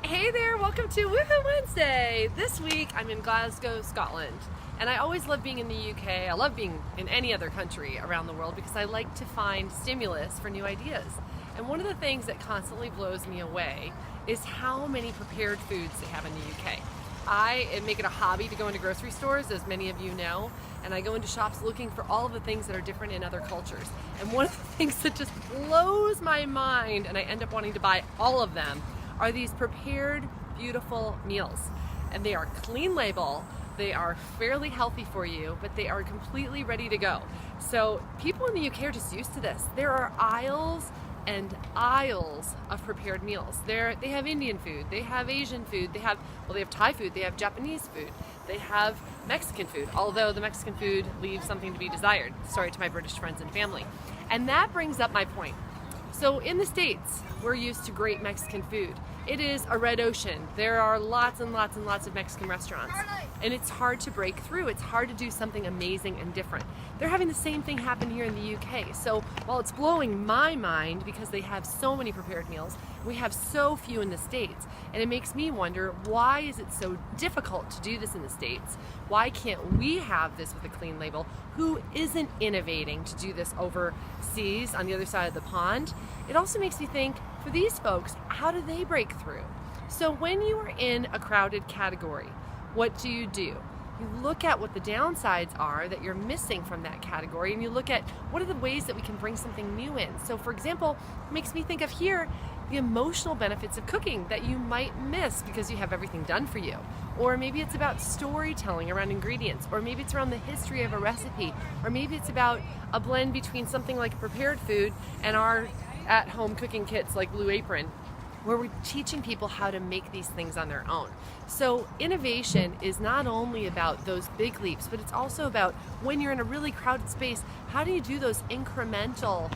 Hey there, welcome to Woohoo Wednesday. This week I'm in Glasgow, Scotland, and I always love being in the UK. I love being in any other country around the world because I like to find stimulus for new ideas. And one of the things that constantly blows me away is how many prepared foods they have in the UK. I make it a hobby to go into grocery stores, as many of you know, and I go into shops looking for all of the things that are different in other cultures. And one of the things that just blows my mind, and I end up wanting to buy all of them, are these prepared, beautiful meals. And they are clean label, they are fairly healthy for you, but they are completely ready to go. So people in the UK are just used to this. There are aisles and aisles of prepared meals. They have Indian food, they have Asian food, they have Thai food, they have Japanese food, they have Mexican food, although the Mexican food leaves something to be desired. Sorry to my British friends and family. And that brings up my point. So in the States, we're used to great Mexican food. It is a red ocean. There are lots and lots and lots of Mexican restaurants. And it's hard to break through. It's hard to do something amazing and different. They're having the same thing happen here in the UK. So while it's blowing my mind because they have so many prepared meals, we have so few in the States. And it makes me wonder, why is it so difficult to do this in the States? Why can't we have this with a clean label? Who isn't innovating to do this overseas on the other side of the pond? It also makes me think, for these folks, how do they break through? So when you are in a crowded category, what do? You look at what the downsides are that you're missing from that category, and you look at what are the ways that we can bring something new in. So for example, it makes me think of here the emotional benefits of cooking that you might miss because you have everything done for you. Or maybe it's about storytelling around ingredients, or maybe it's around the history of a recipe, or maybe it's about a blend between something like prepared food and our at-home cooking kits like Blue Apron, where we're teaching people how to make these things on their own. So innovation is not only about those big leaps, but it's also about when you're in a really crowded space, how do you do those incremental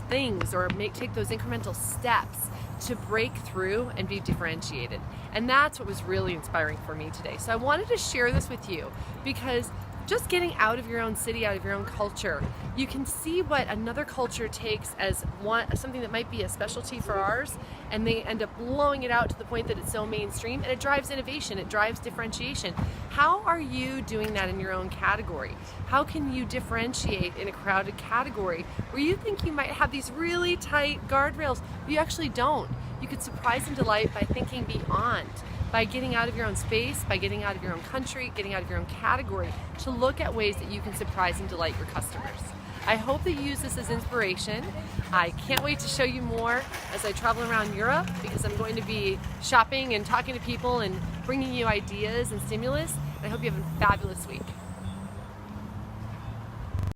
things or take those incremental steps to break through and be differentiated? And that's what was really inspiring for me today. So I wanted to share this with you because just getting out of your own city, out of your own culture, you can see what another culture takes as something that might be a specialty for ours, and they end up blowing it out to the point that it's so mainstream, and it drives innovation, it drives differentiation. How are you doing that in your own category? How can you differentiate in a crowded category where you think you might have these really tight guardrails, but you actually don't? You could surprise and delight by thinking beyond, by getting out of your own space, by getting out of your own country, getting out of your own category, to look at ways that you can surprise and delight your customers. I hope that you use this as inspiration. I can't wait to show you more as I travel around Europe, because I'm going to be shopping and talking to people and bringing you ideas and stimulus. And I hope you have a fabulous week.